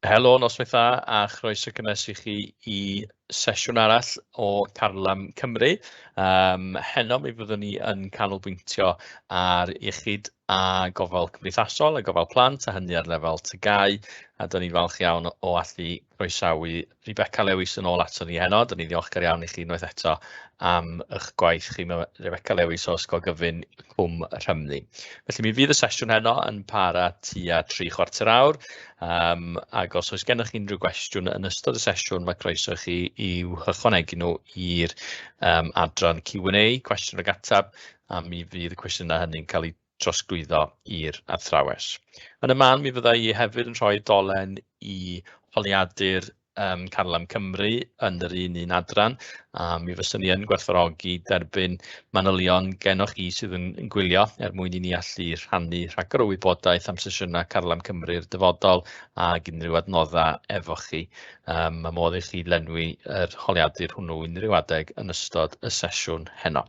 Helo, noswaith dda, a chroeso cynnes I chi I sesiwn arall o Carlam Cymru. Heno mi fyddwn ni yn canolbwyntio ar iechyd a gofal cymdeithasol, a gofal plant, a hynny ar lefel TGAU, a dyn ni'n falch iawn o allu croesawu Rebecca Lewis yn ôl ato ni heno. Dyn ni'n ddiolchgar iawn I chi unwaith eto am eich gwaith chi, Rebecca Lewis o ysgol gyfun Cwm Rhymni. Felly mi fydd y sesiwn heno yn para tua 3/4 awr. Ac os oes gennych chi unrhyw gwestiwn yn ystod y sesiwn, mae croeso chi i'w hychwanegu nhw i'r adran Q&A, cwestiwn ag atab, a mi fydd y cwestiynau hynny'n cael eu trosglwyddo i'r athrawes. Yn y man, mi fydda I hefyd yn rhoi dolen I holiadur Carlam Cymru yn yr un adran, a mi fyswn ni yn gwerthfawrogi derbyn manylion genoch chi sydd yn gwylio mwyn I ni allu rhannu rhagor o wybodaeth am sesiynau Carlam Cymru'r dyfodol ac unrhyw adnoddau efo chi. Mae modd I chi lenwi yr holiadur hwnnw unrhyw adeg yn ystod y sesiwn heno.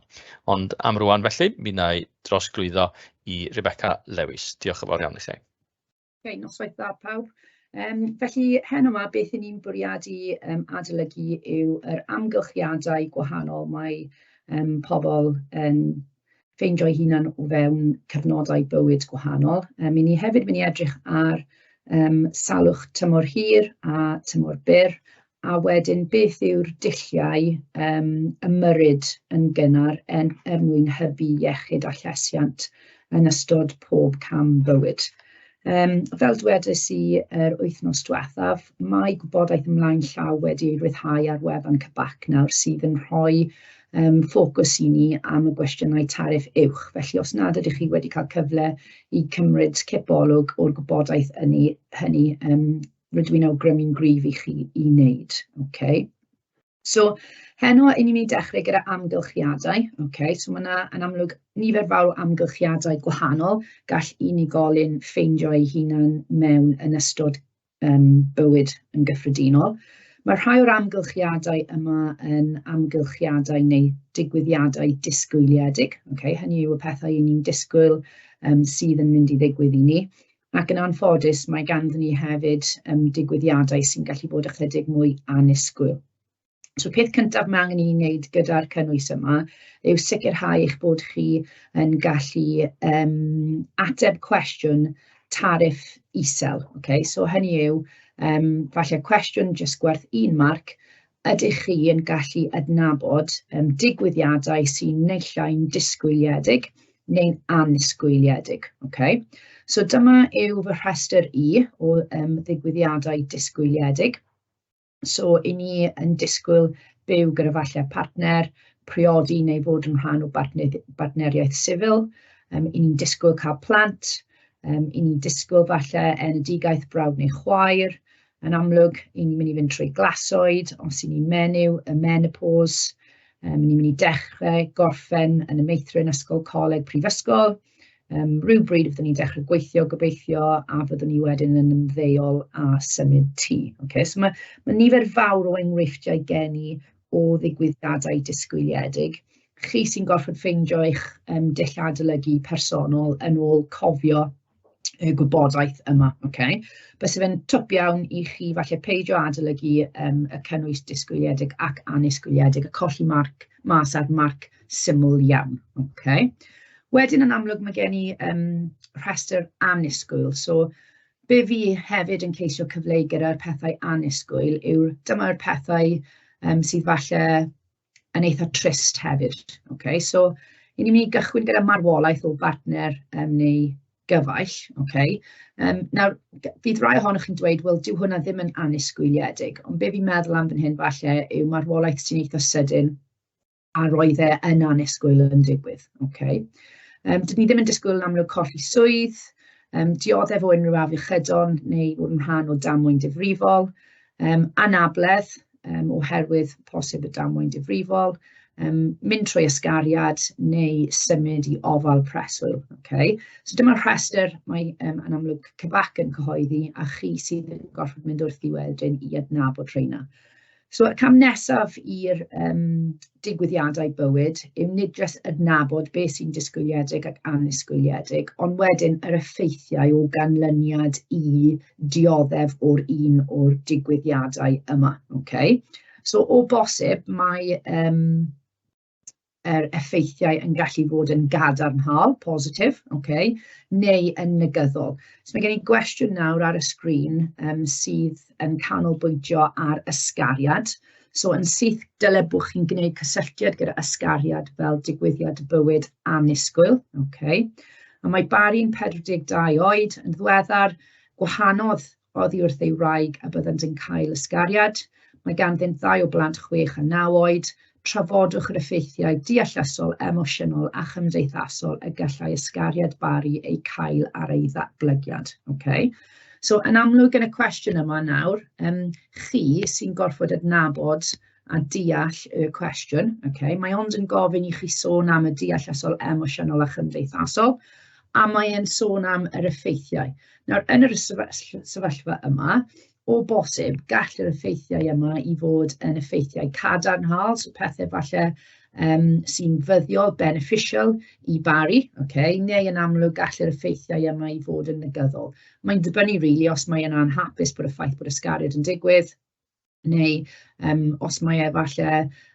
Ond am rwan felly, mi wna I drosglwyddo I Rebecca Lewis. Diolch yn fawr iawn I chi. Noswaith dda pawb. Felly heno yma beth I ni'n bwriadu adolygu yw yr amgylchiadau gwahanol mae pobl yn ffeindio'u hunan o fewn cyfnodau bywyd gwahanol. Mi ni hefyd mynd I edrych ar salwch tymor hir a tymor byr, a wedyn beth yw'r dulliau ymyrryd yn gynnar mwyn hybu iechyd a llesiant yn ystod pob cam bywyd. Fel dwedais I yr wythnos diwethaf, mae gwybodaeth ymlaen llaw wedi ei ryddhau ar wefan cybac nawr sydd yn rhoi ffocws I ni am y gwestiynau tariff uwch. Felly os nad ydych chi wedi cael cyfle I cymryd cipolwg o'r gwybodaeth hynny, rydw i'n awgrymu'n gryf I chi I wneud. Okay. So, heno I ni'n mynd I dechrau gyda amgylchiadau. Okay. So, mae yna yn amlwg nifer fawr o amgylchiadau gwahanol gall unigolyn ffeindio eu hunan mewn yn ystod bywyd yn gyffredinol. Mae rhai o'r amgylchiadau yma yn amgylchiadau neu digwyddiadau disgwyliedig. Okay. Hynny yw y pethau I ni'n disgwyl sydd yn mynd I ddigwydd I ni. Ac yn anffodus, mae ganddyn ni hefyd digwyddiadau sy'n gallu bod ychydig mwy annisgwyl. So peth cyntaf mae angen I wneud gyda'r cynnwys yma yw sicrhau eich bod chi yn gallu ateb cwestiwn tariff isel. Okay? So hynny yw, falle cwestiwn jyst gwerth 1 marc, ydych chi yn gallu adnabod digwyddiadau sy'n neullau'n disgwyliedig neu'n annisgwyliedig. Okay? So dyma yw fy rhestr I o ddigwyddiadau disgwyliedig. So, I ni yn disgwyl byw gyda falle partner, priodi neu fod yn rhan o bartneriaeth sifil. I ni'n disgwyl cael plant. I ni'n disgwyl falle enedigaeth brawd neu chwaer. Yn amlwg, I ni'n mynd I fynd trwy glasoed, os I ni'n menyw, y menopause. I ni'n mynd I dechrau gorffen yn y meithrin ysgol coleg prifysgol. Rhywbryd fyddwn ni'n dechrau gweithio gobeithio a fyddwn ni wedyn yn ymddeol a symud tŷ. Okay? So mae nifer fawr o enghreifftiau gen I o ddigwyddiadau disgwyliedig. Chi sy'n gorfod ffeindio eich dull adolygu personol yn ôl cofio y gwybodaeth yma. Okay? Bys fe'n twp iawn I chi falle peidio adolygu y cynnwys disgwyliedig ac annisgwyliedig a colli mas ar marc syml iawn. Okay? Wedyn yn amlwg mae gen I rhestr annisgwyl. So, be fi hefyd yn ceisio cyfleu gyda'r pethau annisgwyl yw dyma'r pethau sydd falle yn eitha trist hefyd. Okay? So, I ni'n mynd I gychwyn gyda marwolaeth o bartner neu gyfaill. Okay? Nawr, bydd rai ohonoch chi'n dweud, wel, dyw hwnna ddim yn annisgwyliedig. Ond be fi'n meddwl am fan hyn falle yw marwolaeth sy'n eitha sydyn a roedd yn annisgwyl yn digwydd. Okay? Dyn ni ddim yn disgwyl yn amlwg colli swydd, dioddef o unrhyw afiechydon neu bod yn rhan o damwain difrifol, anabledd oherwydd posib y damwain difrifol, mynd trwy ysgariad neu symud I ofal preswyl. Okay? So dyma'r rhestr mae yn amlwg cybac yn cyhoeddi a chi sydd yn gorfod mynd wrth I wedyn I adnabod rheina. So y cam nesaf i'r digwyddiadau bywyd yw nid jyst adnabod beth sy'n disgwyliedig ac annisgwyliedig, ond wedyn yr effeithiau o ganlyniad i dioddef o'r un o'r digwyddiadau yma. Okay? So o bosib mae yr effeithiau yn gallu fod yn gadarnhaol, positif, okay, neu yn negyddol. So mae gen i gwestiwn nawr ar y sgrin sydd yn canolbwyntio ar ysgariad. So yn syth dyle bod chi'n gwneud cysylltiad gyda ysgariad fel digwyddiad bywyd annisgwyl. Okay. A mae Bari'n 42 oed yn ddiweddar, gwahanodd oddi wrth ei wraig a byddant yn cael ysgariad. Mae ganddynt 2 o blant 6 a 9 oed. Trafodwch yr effeithiau deallusol, emosiynol a chymdeithasol y gallai ysgariad Bari ei cael ar ei ddatblygiad. Okay. So yn amlwg yn y cwestiwn yma nawr, chi sy'n gorfod adnabod a deall y cwestiwn, okay, mae ond yn gofyn i chi sôn am y deallusol, emosiynol a chymdeithasol, a mae e'n sôn am yr effeithiau. Nawr, yn yr sefyllfa yma, o bosib, gall yr effeithiau yma i fod yn effeithiau cadarnhaol, so pethau falle sy'n fyddiol, beneficial i Bari, okay? Neu yn amlwg gall yr effeithiau yma i fod yn negyddol. Mae'n dibynnu rili os mae yna'n hapus bod y ffaith bod ysgariad yn digwydd, neu os mae e falle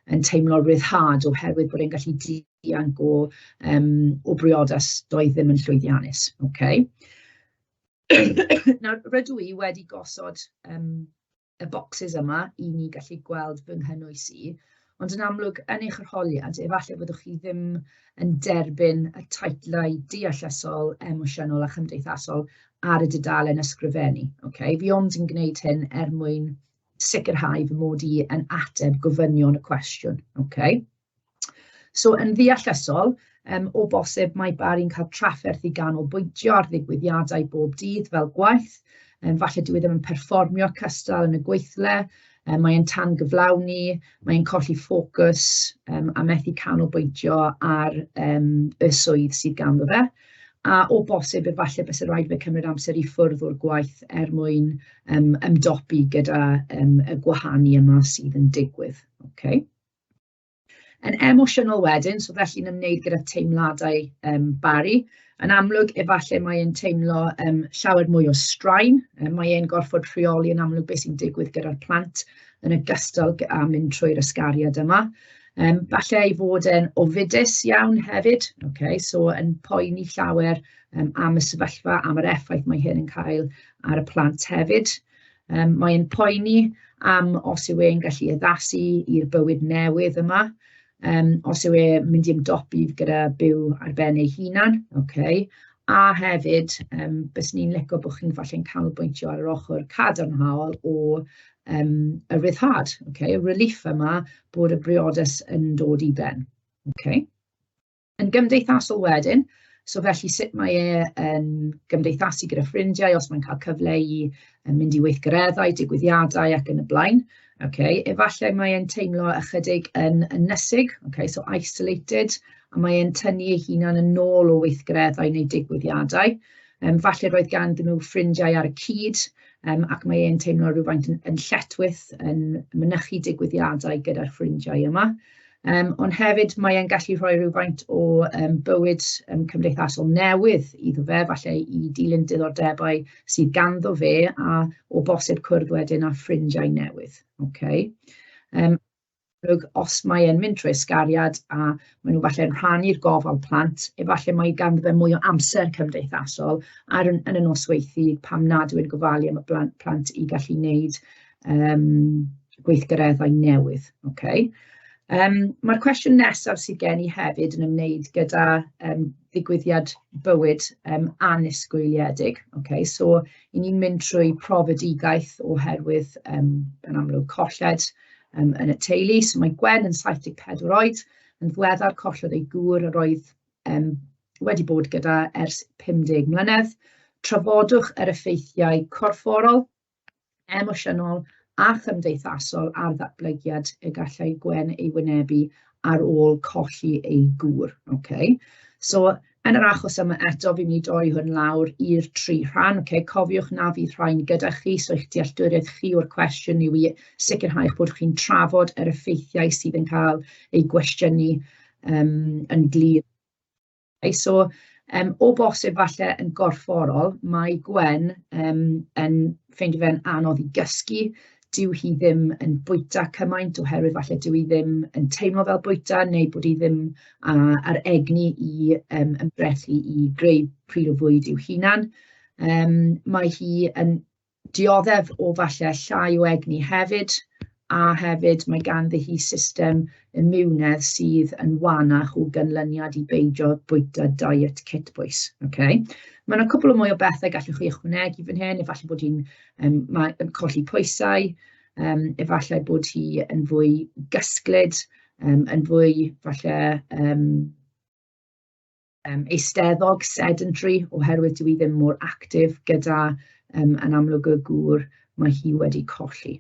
yn teimlo ryddhad oherwydd bod e'n gallu dianc o briodas doedd ddim yn llwyddiannus. Okay? Nawr, rydw i wedi gosod y bocsys yma i ni gallu gweld fy nghynnwys i, ond yn amlwg yn eich arholiad, efallai byddwch chi ddim yn derbyn y teitlau deallusol, emosiynol a chymdeithasol ar y dudalen ysgrifennu. Okay? Fi ond yn gwneud hyn mwyn sicrhau fy mod i yn ateb gofynion y cwestiwn. Okay? So yn ddeallusol, o bosib mae Bari'n cael trafferth i ganolbwyntio ar ddigwyddiadau bob dydd fel gwaith. Falle dwi ddim yn perfformio cystal yn y gweithle, mae'n tangyflawni, mae'n colli ffocws a methu canolbwyntio ar y swydd sydd ganddo fe. A o bosib efallai bys rhaid fe cymryd amser i ffwrdd o'r gwaith mwyn ymdopi gyda y gwahanu yma sydd yn digwydd. Okay? Yn emosiynol wedyn, so felly'n ymwneud gyda teimladau Bari. Yn amlwg, efallai mae'n teimlo llawer mwy o straen. Mae e'n gorfod rheoli yn amlwg beth sy'n digwydd gyda'r plant yn ogystal â mynd trwy'r ysgariad yma. Falle ei fod yn ofidus iawn hefyd, okay? So yn poeni llawer am y sefyllfa, am yr effaith mae hyn yn cael ar y plant hefyd. Mae'n poeni am os yw e'n gallu addasu i'r bywyd newydd yma. Os yw e mynd i ymdopi gyda byw ar ben ei hunan, okay? A hefyd, bys ni'n licio bod chi'n falle'n canolbwyntio ar yr ochr cadarnhaol o y ryddhad, okay? Y relief yma bod y briodas yn dod i ben. Okay? Yn gymdeithasol wedyn, so felly sut mae e yn gymdeithasu gyda ffrindiau, os mae'n cael cyfle i mynd i weithgareddau, digwyddiadau ac yn y blaen. Okay, efallai mae e'n teimlo ychydig yn ynysig, okay, so isolated, a mae e'n tynnu ei hunan yn ôl o weithgareddau neu digwyddiadau. Falle roedd ganddyn nhw ffrindiau ar y cyd, ac mae e'n teimlo rhywfaint yn lletwyth, yn mynychu digwyddiadau gyda'r ffrindiau yma. Ond hefyd mae e'n gallu rhoi rhywfaint o bywyd cymdeithasol newydd iddo fe, falle i dilyn diddordebau sydd ganddo fe a o bosib cwrdd wedyn â ffrindiau newydd. Okay. Os mae e'n mynd trwy ysgariad a maen nhw falle'n rhannu'r gofal plant, efallai mae ganddo fe mwy o amser cymdeithasol yn y nosweithu pam nad yw'n gofalu am y plant i gallu wneud gweithgareddau newydd. Okay. Mae'r cwestiwn nesaf sydd gen i hefyd yn ymwneud gyda ddigwyddiad bywyd annisgwyliedig. Okay, so, i ni'n mynd trwy profedigaeth oherwydd yn amlwg colled yn y teulu. So mae Gwen yn 74 oed, yn ddiweddar collodd ei gŵr a roedd wedi bod gyda ers 50 mlynedd. Trafodwch yr effeithiau corfforol, emosiynol a chymdeithasol ar ddatblygiad y gallai Gwen ei wynebu ar ôl colli ei gŵr. Okay. So, Yn yr achos yma eto, fi'n mynd i dorri hwn lawr i'r 3 rhan. Cofiwch na fydd rhain gyda chi, so eich dealltwriaeth chi o'r cwestiwn yw i sicrhau bod chi'n trafod yr effeithiau sydd yn cael eu gwestiynu yn glir. So, o bosib falle yn gorfforol, mae Gwen yn ffeindio fe'n anodd i gysgu. Dyw hi ddim yn bwyta cymaint oherwydd falle dyw hi ddim yn teimlo fel bwyta neu bod hi ddim ar egni i ymdrechu i greu pryd o fwyd i'w hunan. Mae hi yn dioddef o falle llai o egni hefyd, a hefyd mae ganddi hi system immunedd sydd yn wanach o ganlyniad i beidio bwyta diet cytbwys. Mae yna cwbl o mwy o bethau gallwch chi ychwanegu fan hyn, efallai bod hi'n colli pwysau, efallai bod hi yn fwy gysglyd, yn fwy falle eisteddog, sedentary, oherwydd dyw hi ddim mor actif gyda yn amlwg y gŵr mae hi wedi colli.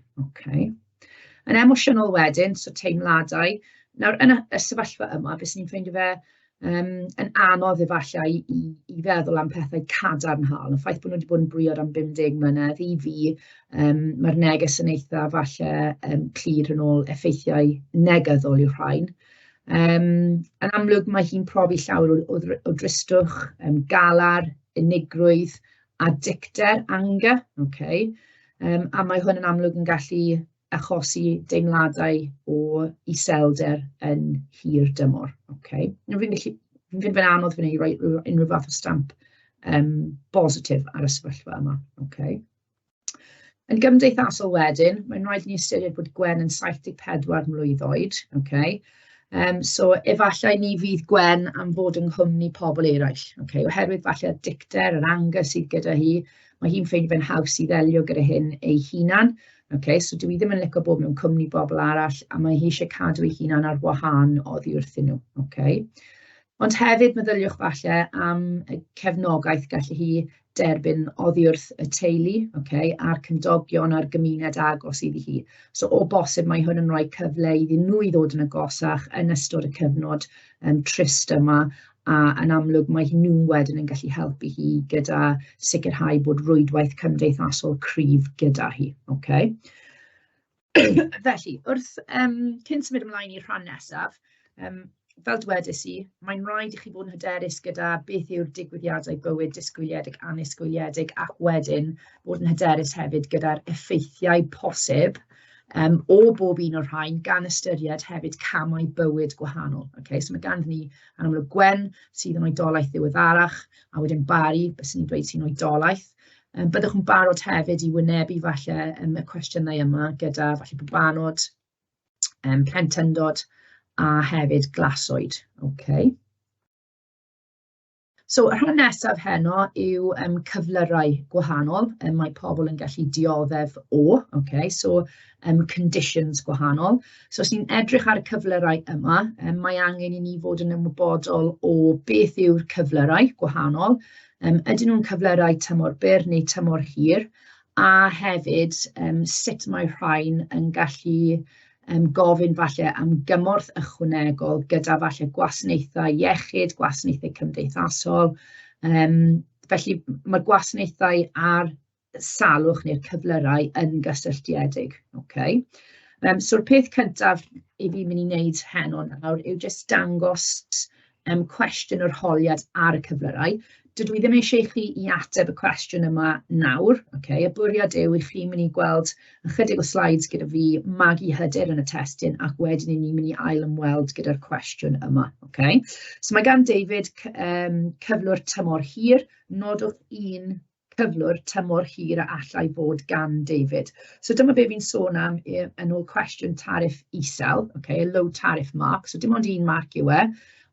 Yn emosiynol wedyn, so teimladau. Nawr, yn y sefyllfa yma, beth ni'n ffeindio fe yn anodd efallai i feddwl am pethau cadarnhaol. Y ffaith bod nhw wedi bod yn briod am 50 mlynedd, i fi, mae'r neges yn eitha falle clir yn ôl effeithiau negyddol yw'r rhain. Yn amlwg mae hi'n profi llawer o dristwch, galar, unigrwydd a dicter, anger. A mae hwn yn amlwg yn gallu achosi deimladau o iselder yn hir dymor. Fi'n fynd fe'n anodd fan hyn i roi unrhyw fath o stamp positif ar y sefyllfa yma. Yn gymdeithasol wedyn, mae'n rhaid i ni ystyried bod Gwen yn 74 mlwydd oed. So, efallai ni fydd Gwen am fod yng nghwmni pobl eraill. Oherwydd falle dicter, yr anger sydd gyda hi, mae hi'n ffeindio fe'n haws i ddelio gyda hyn ei hunan. So dwi ddim yn licio bod mewn cwmni bobl arall, a mae hi eisiau cadw ei hunan ar wahân oddi wrthyn nhw. Ond hefyd meddyliwch falle am y cefnogaeth gallu hi derbyn oddi wrth y teulu, a'r cymdogion a'r gymuned agos iddi hi. So o bosib mae hwn yn rhoi cyfle iddyn nhw i ddod yn agosach yn ystod y cyfnod trist yma, a yn amlwg mae nhw wedyn yn gallu helpu hi gyda sicrhau bod rwydwaith cymdeithasol cryf gyda hi. Felly, wrth cyn symud ymlaen i'r rhan nesaf, fel dwedais i, mae'n rhaid i chi bod yn hyderus gyda beth yw'r digwyddiadau bywyd disgwyliedig, anisgwyliedig, ac wedyn bod yn hyderus hefyd gyda'r effeithiau posib o bob un o'r rhain gan ystyried hefyd camau bywyd gwahanol. So mae ganddi ni yn amlwg Gwen sydd yn oedolaeth ddiweddarach, a wedyn Bari, beth sy'n ni'n dweud sy'n oedolaeth. Byddwch yn barod hefyd i wynebu falle y cwestiynau yma gyda falle babanod, plentyndod a hefyd glasoed. So, y rhan nesaf heno yw cyflyrau gwahanol. Mae pobl yn gallu dioddef o, so conditions gwahanol. So, os ni'n edrych ar y cyflyrau yma, mae angen i ni fod yn ymwybodol o beth yw'r cyflyrau gwahanol. Ydyn nhw'n cyflyrau tymor byr neu tymor hir, a hefyd sut mae rhain yn gallu gofyn falle am gymorth ychwanegol gyda falle gwasanaethau iechyd, gwasanaethau cymdeithasol. Felly mae'r gwasanaethau a'r salwch neu'r cyflyrau yn gysylltiedig. So'r peth cyntaf i fi mynd i wneud heno nawr yw jyst dangos cwestiwn yr holiad ar y cyflyrau. Dydw i ddim eisiau chi i ateb y cwestiwn yma nawr. Y bwriad yw i chi mynd i gweld ychydig o slides gyda fi magu hyder yn y testyn ac wedyn i ni mynd i ail ymweld gyda'r cwestiwn yma. So mae gan David cyflwr tymor hir, nodwch un cyflwr tymor hir a allai fod gan David. So dyma be fi'n sôn am yn ôl cwestiwn tariff isel, y low tariff mark, so dim ond un marc yw e,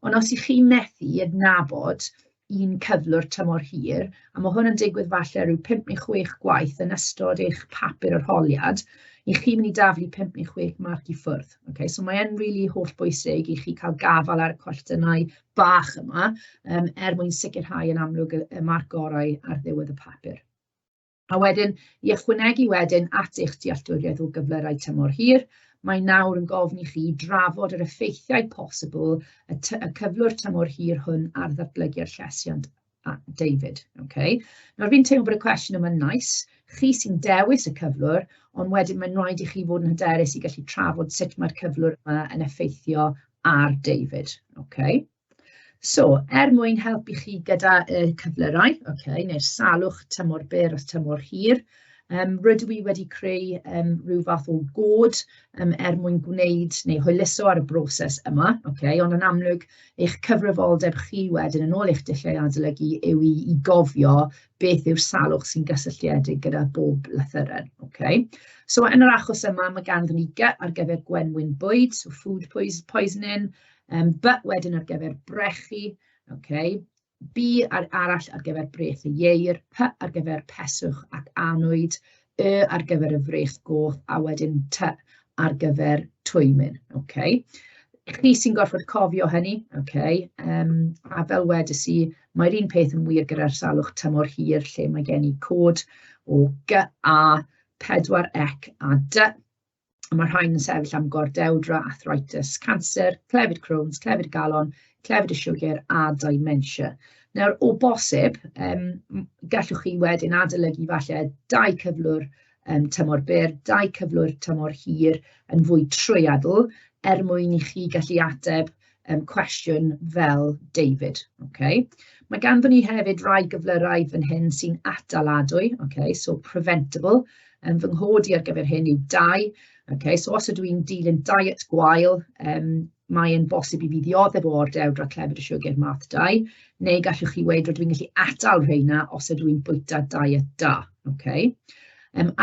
ond os i chi methu adnabod un cyflwr tymor hir, a mae hwn yn digwydd falle rhyw 5 neu 6 gwaith yn ystod eich papur arholiad, i chi mynd i daflu 5 neu 6 marc i ffwrdd. So mae'n rili hollbwysig i chi cael gafal ar y cwestiynau bach yma, mwyn sicrhau yn amlwg y marc gorau ar ddiwedd y papur. A wedyn, i ychwanegu wedyn at eich dealltwriaeth o gyflyrau tymor hir, mae nawr yn gofyn i chi drafod yr effeithiau posibl y cyflwr tymor hir hwn ar ddatblygu'r llesiant David. Okay? Nawr fi'n teimlo bod y cwestiwn yma'n nais. Chi sy'n dewis y cyflwr, ond wedyn mae'n rhaid i chi fod yn hyderus i gallu trafod sut mae'r cyflwr yma yn effeithio ar David. Okay? So, mwyn helpu chi gyda y cyflyrau, neu'r salwch tymor byr a tymor hir, rydw i wedi creu rhyw fath o god mwyn gwneud neu hwyluso ar y broses yma, ond yn amlwg eich cyfrifoldeb chi wedyn yn ôl eich dulliau adolygu yw i gofio beth yw'r salwch sy'n gysylltiedig gyda bob lythyren. So yn yr achos yma mae ganddyn ni G ar gyfer gwenwyn bwyd, so food poisoning, B wedyn ar gyfer brechu, B arall ar gyfer breth y ieir, P ar gyfer peswch ac anwyd, Y ar gyfer y frech goch, a wedyn T ar gyfer twymyn. Chi sy'n gorfod cofio hynny, a fel wedys i, mae'r un peth yn wir gyda'r salwch tymor hir, lle mae gen i cod o G, A, 4 ec a D. Mae'r rhain yn sefyll am gordewdra, arthritis, cancer, clefyd Crohn's, clefyd galon, clefyd y siwgr a dementia. Nawr, o bosib, gallwch chi wedyn adolygu falle 2 cyflwr tymor byr, 2 cyflwr tymor hir yn fwy trwyadl, mwyn i chi gallu ateb cwestiwn fel David. Mae ganddyn ni hefyd rai gyflyrau fan hyn sy'n ataladwy, so preventable. Fy nghodi ar gyfer hyn yw 2. So os ydw i'n dilyn diet gwael, mae'n bosib i fi ddioddef o ordewdra clefyd y siwgr math 2, neu gallwch chi weud rydw i'n gallu atal rheina os ydw i'n bwyta diet da.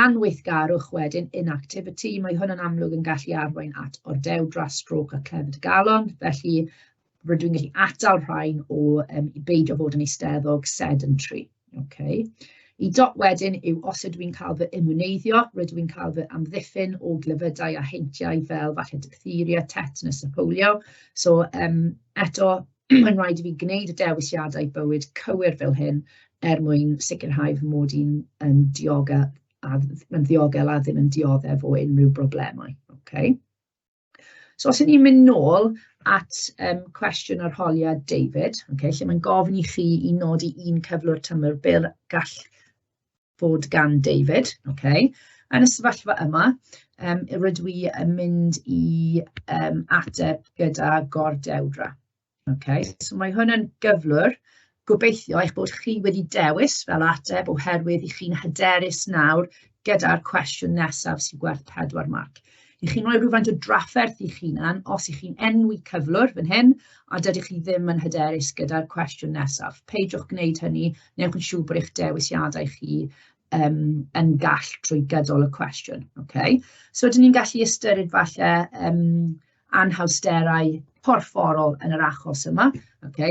Anweithgarwch wedyn, inactivity, mae hwn yn amlwg yn gallu arwain at ordewdra, stroke a clefyd galon, felly rydw i'n gallu atal rhain o beidio fod yn eisteddog sedentary. I dot wedyn yw os ydw i'n cael fy immuneiddio, rydw i'n cael fy amddiffyn o glyfydau a heintiau fel falle diphtheria, tetanus a polio. So eto, mae'n rhaid i fi gwneud y dewisiadau bywyd cywir fel hyn mwyn sicrhau fy mod i'n ddiogel a ddim yn dioddef o unrhyw broblemau. So os ydyn ni'n mynd nôl at cwestiwn arholiad David, lle mae'n gofyn i chi i nodi un cyflwr tymor byr gall fod gan David. Yn y sefyllfa yma, rydw i yn mynd i ateb gyda gordewdra. So mae hwn yn gyflwr, gobeithio eich bod chi wedi dewis fel ateb oherwydd i chi'n hyderus nawr gyda'r cwestiwn nesaf sy'n gwerth 4 marc. I chi'n rhoi rhywfaint o drafferth i'ch hunan os ych chi'n enwi cyflwr fan hyn, a dydych chi ddim yn hyderus gyda'r cwestiwn nesaf. Peidiwch gwneud hynny, newch yn siŵr bod eich dewisiadau chi yn gall trwy gydol y cwestiwn. So ydyn ni'n gallu ystyried falle anhawsterau porfforol yn yr achos yma.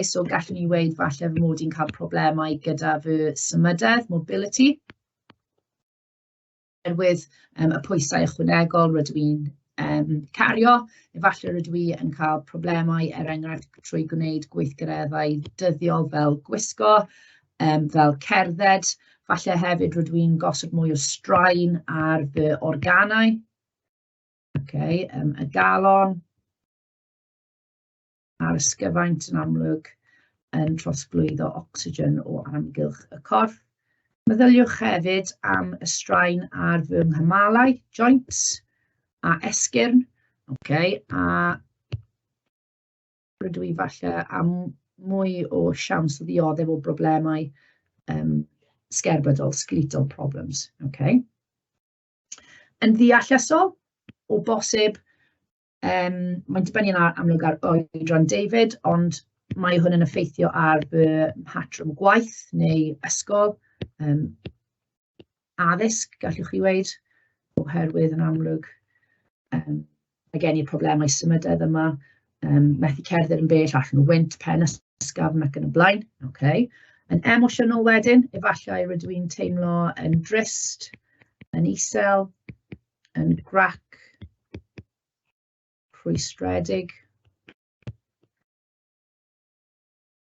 So gallwn ni weid falle fy mod i'n cael problemau gyda fy symudedd, mobility. Oherwydd y pwysau ychwanegol rydw i'n cario, efallai rydw i yn cael problemau enghraifft trwy gwneud gweithgareddau dyddiol fel gwisgo, fel cerdded, falle hefyd rydw i'n gosod mwy o straen ar fy organau, y galon, a'r ysgyfaint yn amlwg yn trosglwyddo ocsigen o amgylch y corff. Meddyliwch hefyd am y straen ar fy nghymalau, joints, a esgyrn, a rydw i falle am mwy o siawns o ddioddef o broblemau sgerbydol, skeletal problems. Yn ddeallusol, o bosib, mae'n dibynnu yn amlwg ar oedran David, ond mae hwn yn effeithio ar fy patrwm gwaith neu ysgol, addysg, gallwch chi weid, oherwydd yn amlwg, mae gen i'r problemau symudedd yma, methu cerdded yn bell allan o wynt, pen ysgafn ac yn y blaen. Yn emosiynol wedyn, efallai rydw i'n teimlo yn drist, yn isel, yn grac, rhwystredig,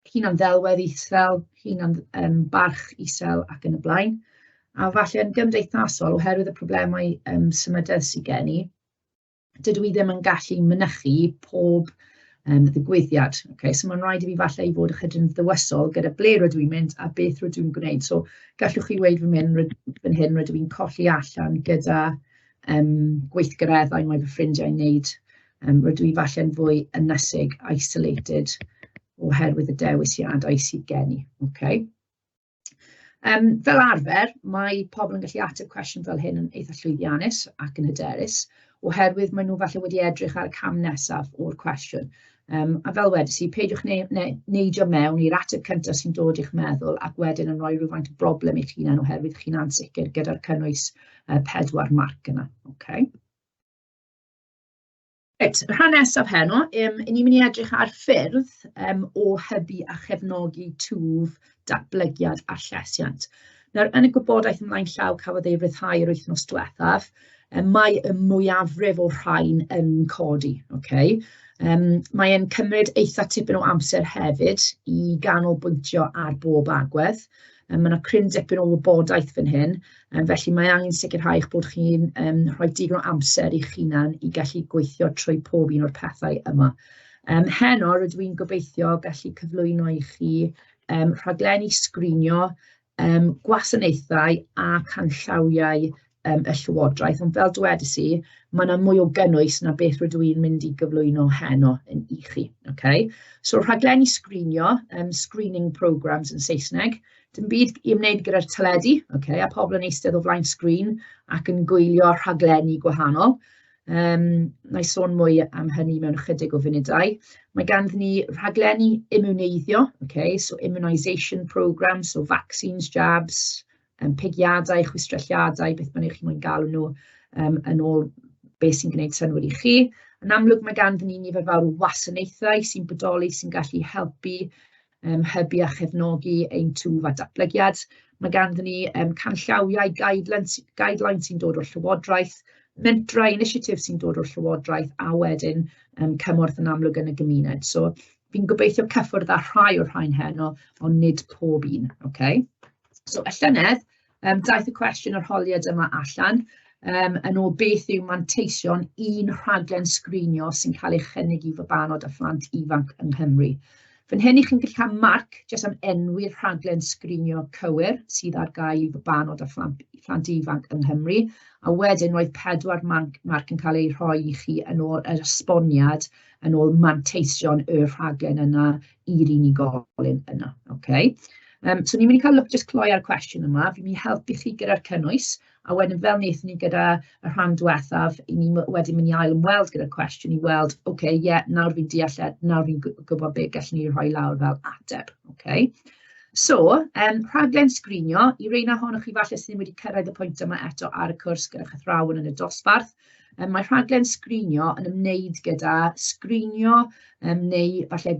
hunan ddelwedd isel, hunan barch isel ac yn y blaen. A falle yn gymdeithasol, oherwydd y problemau symudedd sydd gen i, dydw i ddim yn gallu mynychu pob ddigwyddiad. Okay? So mae'n rhaid i fi falle i fod ychydig yn ddywysol gyda ble rydw i'n mynd a beth rydw i'n gwneud. So gallwch chi weid fan hyn rydw i'n colli allan gyda gweithgareddau mae fy ffrindiau'n wneud. Rydw i falle'n fwy ynysig, isolated, oherwydd y dewisiadau sydd gen i. Okay? Fel arfer, mae pobl yn gallu ateb cwestiwn fel hyn yn eitha llwyddiannus ac yn hyderus, oherwydd maen nhw falle wedi edrych ar y cam nesaf o'r cwestiwn. A fel wedys i, peidiwch neidio mewn i'r ateb cyntaf sy'n dod i'ch meddwl ac wedyn yn rhoi rhywfaint o broblem i'ch hunan oherwydd chi'n ansicr gyda'r cynnwys 4 marc yna. Okay. Reit, rhan nesaf heno, ni'n mynd i edrych ar ffyrdd o hybu a chefnogi twf datblygiad a llesiant. Nawr, yn y gwybodaeth ymlaen llaw cafodd ei ryddhau yr wythnos diwethaf, mae y mwyafrif o rhain yn codi. Okay? Mae e'n cymryd eitha tipyn o amser hefyd i ganolbwyntio ar bob agwedd. Mae yna cryn dipyn o wybodaeth fan hyn, felly mae angen sicrhau eich bod chi'n rhoi digon o amser i'ch hunan i gallu gweithio trwy pob un o'r pethau yma. Heno, rydw i'n gobeithio gallu cyflwyno i chi rhaglenni sgrinio, gwasanaethau a canllawiau y Llywodraeth, ond fel dwedais i, mae yna mwy o gynnwys na beth rydw i'n mynd i gyflwyno heno yn i chi. Okay? So rhaglenni sgrinio, screening programmes yn Saesneg, dim byd i ymwneud gyda'r teledu, okay? A pobl yn eistedd o flaen sgrin ac yn gwylio rhaglenni gwahanol. Na i sôn mwy am hynny mewn ychydig o funudau. Mae ganddyn ni rhaglenni immuneiddio, okay? So immunisation programmes, so vaccines, jabs, pigiadau, chwistrelliadau, beth bynnag chi moyn galw nhw yn ôl beth sy'n gwneud synnwyr i chi. Yn amlwg mae ganddyn ni nifer fawr o wasanaethau sy'n bodoli sy'n gallu helpu hybu a chefnogi ein twf a datblygiad. Mae ganddyn ni canllawiau guidelines sy'n dod o'r Llywodraeth, mentrau initiatif sy'n dod o'r Llywodraeth a wedyn cymorth yn amlwg yn y gymuned. So fi'n gobeithio cyffwrdd â rhai o'r rhain heno, ond nid pob un. Okay? So y llynedd, daeth y cwestiwn o'r holiad yma allan yn ôl beth yw manteision un rhaglen sgrinio sy'n cael ei chynnig i fabanod a phlant ifanc yng Nghymru. Fan hyn, chi'n gallu cael marc jyst am enwi'r rhaglen sgrinio cywir sydd ar gael i fabanod a phlant ifanc yng Nghymru, a wedyn roedd 4 marc yn cael ei rhoi i chi yn ôl yr esboniad yn ôl manteision y rhaglen yna i'r unigolyn yna. Okay? So ni'n mynd i cael look jyst cloi ar y cwestiwn yma, fi'n mynd i helpu chi gyda'r cynnwys, a wedyn fel wnaethon ni gyda y rhan diwethaf, ni wedyn mynd i ail ymweld gyda'r cwestiwn i weld, okay, nawr fi'n deall, nawr fi'n gwybod beth gallwn ni rhoi lawr fel ateb. Okay? So, rhaglen sgrinio, i reina ohonoch chi falle sydd wedi cyrraedd y pwynt yma eto ar y cwrs gyda chythrawon yn y dosbarth, mae rhaglen sgrinio yn ymwneud gyda sgrinio neu falle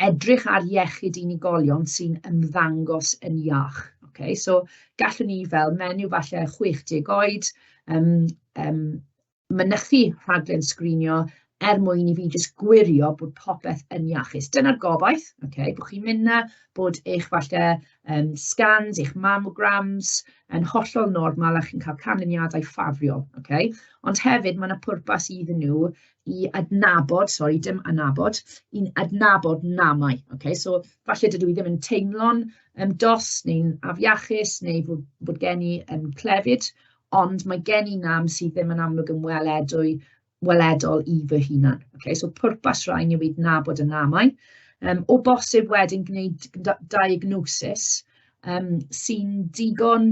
edrych ar iechyd unigolion sy'n ymddangos yn iach. Okay? So, gallwn ni fel menyw falle 60 oed mynychu rhaglen sgrinio mwyn i fi jyst gwirio bod popeth yn iachus. Dyna'r gobaith, okay? Bod chi'n mynd na bod eich falle scans, eich mammograms yn hollol normal a chi'n cael canlyniadau ffafriol. Okay? Ond hefyd mae yna pwrpas iddyn nhw i adnabod, dim anabod, i'n adnabod namau. Okay? So, falle dydw i ddim yn teimlo'n dos neu'n afiachus neu bod gen i clefyd, ond mae gen i nam sydd ddim yn amlwg yn weledol i fy hunan. Okay? So, pwrpas rhain yw i adnabod y namau. O bosib wedyn gwneud diagnosis sy'n digon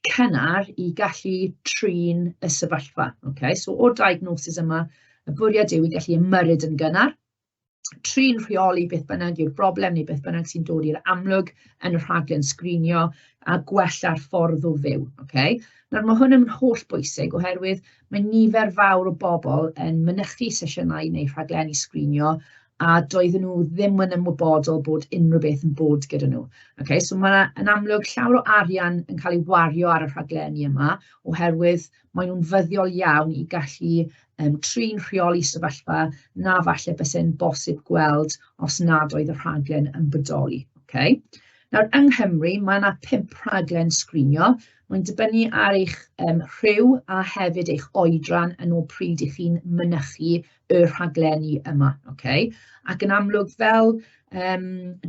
cynnar i gallu trin y sefyllfa. Okay? So, o'r diagnosis yma, y bwriad yw i gallu ymyrryd yn gynnar, trin rheoli beth bynnag yw'r broblem neu beth bynnag sy'n dod i'r amlwg yn y rhaglen sgrinio a gwella'r ffordd o fyw. Okay? Nawr, mae hwn yn holl bwysig oherwydd mae nifer fawr o bobl yn mynychu sesiynau neu rhaglenni sgrinio a doedden nhw ddim yn ymwybodol bod unrhyw beth yn bod gyda nhw. Okay? So mae yn amlwg llawer o arian yn cael ei wario ar y rhaglenni yma oherwydd maen nhw'n fyddiol iawn i gallu trin rheoli sefyllfa na falle bysau'n bosib gweld os nad oedd y rhaglen yn bodoli. Okay? Nawr, yng Nghymru, mae yna 5 rhaglen sgrinio. Mae'n dibynnu ar eich rhyw a hefyd eich oedran yn o pryd ych chi'n mynychu y rhaglenni yma. Okay? Ac yn amlwg fel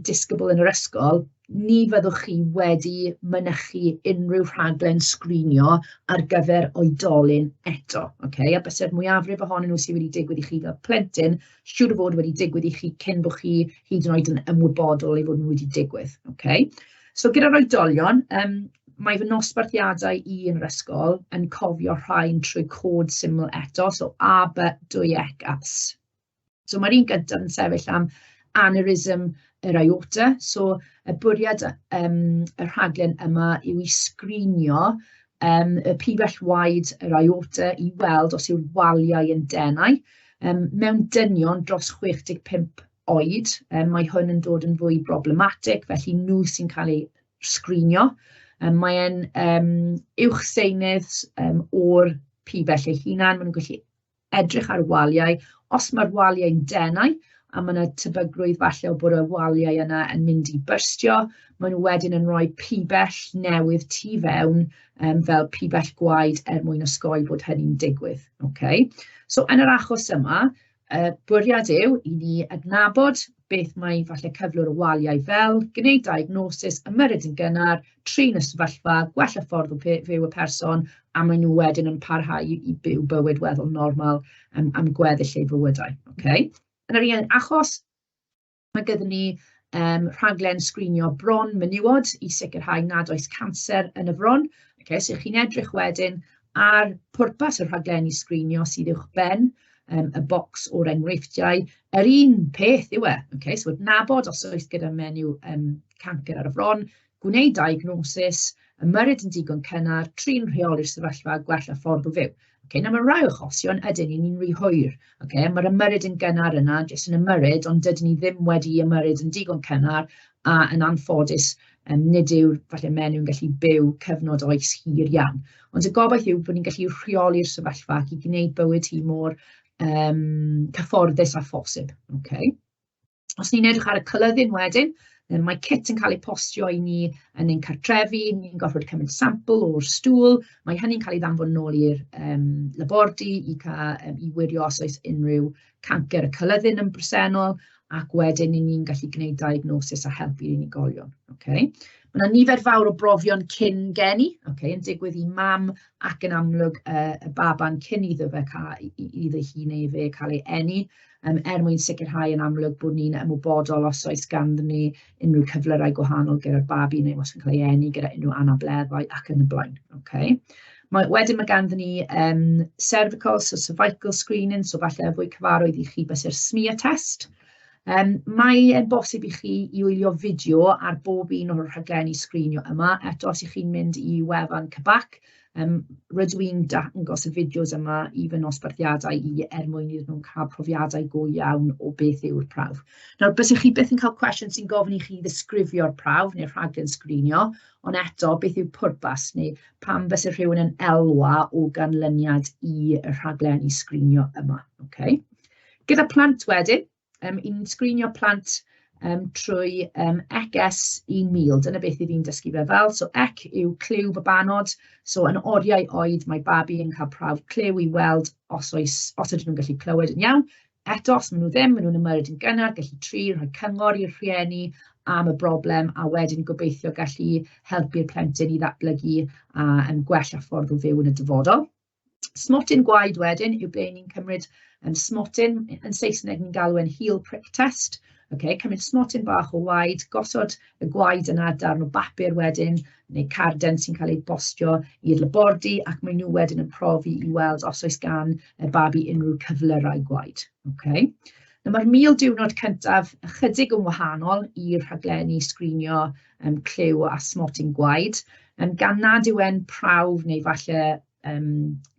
disgybl yn yr ysgol, ni fyddwch chi wedi mynychu unrhyw rhaglen sgrinio ar gyfer oedolyn eto. Okay? A bysai'r mwyafrif ohonyn nhw sydd wedi digwydd i chi fel plentyn, siŵr o fod wedi digwydd i chi cyn bod chi hyd yn oed yn ymwybodol ei fod nhw wedi digwydd. Okay? So gyda'r oedolion, mae fy nosbarthiadau i yn yr ysgol yn cofio rhain trwy cod syml eto, so A, B, D, E, C. So mae'r un gyntaf yn sefyll am aneurysm yr aorta, so y bwriad y rhaglen yma yw i sgrinio y pibell waed yr aorta i weld os yw'r waliau yn denau. Mewn dynion dros 65 oed, mae hwn yn dod yn fwy problematic, felly nhw sy'n cael ei sgrinio. Mae'n uwchseunydd o'r pibell eu hunan, maen nhw'n gallu edrych ar waliau. Os mae'r waliau'n denau, a mae yna tebygrwydd falle o bod y waliau yna yn mynd i byrstio, maen nhw wedyn yn rhoi pibell newydd tu fewn fel pibell gwaed mwyn osgoi bod hynny'n digwydd. Okay? So yn yr achos yma, bwriad yw i ni adnabod beth mae falle cyflwr y waliau fel, gwneud diagnosis, ymyrryd yn gynnar, trin y sefyllfa, gwella ffordd o fyw y person, a maen nhw wedyn yn parhau i byw bywyd weddol normal am gweddill eu bywydau. Okay? Yn yr un achos, mae gyda ni rhaglen sgrinio bron menywod i sicrhau nad oes canser yn y fron. Okay? So chi'n edrych wedyn ar pwrpas y rhaglenni sgrinio sydd uwch ben, y bocs o'r enghreifftiau, yr un peth yw e. Okay? So adnabod os oes gyda menyw cancer ar y fron, gwneud diagnosis, ymyrryd yn digon cynnar, trin rheoli'r sefyllfa, gwella ffordd o fyw. Okay? Na mae rai achosion ydyn ni'n rhy hwyr. Okay? Mae'r ymyrryd yn gynnar yna, jyst yn ymyrryd, ond dydyn ni ddim wedi ymyrryd yn digon cynnar a yn anffodus nid yw'r falle menyw yn gallu byw cyfnod oes hir iawn. Ond y gobaith yw bod ni'n gallu rheoli'r sefyllfa ac i gwneud bywyd hi mor cyfforddus a phosib. Okay. Os ni'n edrych ar y colyddyn wedyn, mae kit yn cael ei postio i ni yn ein cartrefi, ni'n gorfod cymryd sampl o'r stŵl, mae hynny'n cael ei ddanfod nôl i'r labordy i wirio os oes unrhyw cancer y colyddyn yn bresennol, ac wedyn ni'n gallu gwneud diagnosis a helpu'r unigolion. Okay. Mae yna nifer fawr o brofion cyn geni, okay, yn digwydd i mam ac yn amlwg y baban cyn iddo fe hi neu fe cael ei eni, mwyn sicrhau yn amlwg bod ni'n ymwybodol os oes ganddyn ni unrhyw cyflyrau gwahanol gyda'r babi neu os yn cael ei eni gyda unrhyw anableddau ac yn y blaen. Okay. Wedyn mae ganddyn ni cervical, so cervical screening, so falle fwy cyfarwydd i chi bys i'r smear test. Mae'n bosib i chi i wylio fideo ar bob un o'r rhaglenni sgrinio yma. Eto, os ych chi'n mynd i wefan cybac, rydw i'n dangos y fideos yma i fy nosbarthiadau i mwyn iddyn nhw'n cael profiadau go iawn o beth yw'r prawf. Nawr, bysych chi byth yn cael cwestiwn sy'n gofyn i chi ddisgrifio'r prawf neu'r rhaglen sgrinio, ond eto, beth yw'r pwrpas neu pam bysych rhywun yn elwa o ganlyniad i'r rhaglenni sgrinio yma. Okay. Gyda plant wedyn, i'n sgrinio plant trwy ECS-1000, dyna beth i fi'n dysgu fe fel. So EC yw cliw babanod, so yn oriau oed mae babi yn cael prawf cliw i weld os ydyn nhw'n gallu clywed yn iawn. Eto, os maen nhw ddim, maen nhw'n ymyrryd yn gynnar, gallu trin, rhoi cyngor i'r rhieni am y broblem, a wedyn gobeithio gallu helpu'r plentyn i ddatblygu a gwella ffordd o fyw yn y dyfodol. Smotyn gwaed wedyn yw ble ni'n cymryd smotyn, yn Saesneg ni'n galw yn heel prick test. Okay, cymryd smotyn bach o waed, gosod y gwaed yna darn o bapur wedyn, neu carden sy'n cael ei bostio i'r labordy, ac mae nhw wedyn yn profi i weld os oes gan y babi unrhyw cyflyrau gwaed. Okay. Mae'r 1000 diwrnod cyntaf ychydig yn wahanol i'r rhaglenni sgrinio cliw a smotyn gwaed, gan nad yw e'n prawf neu falle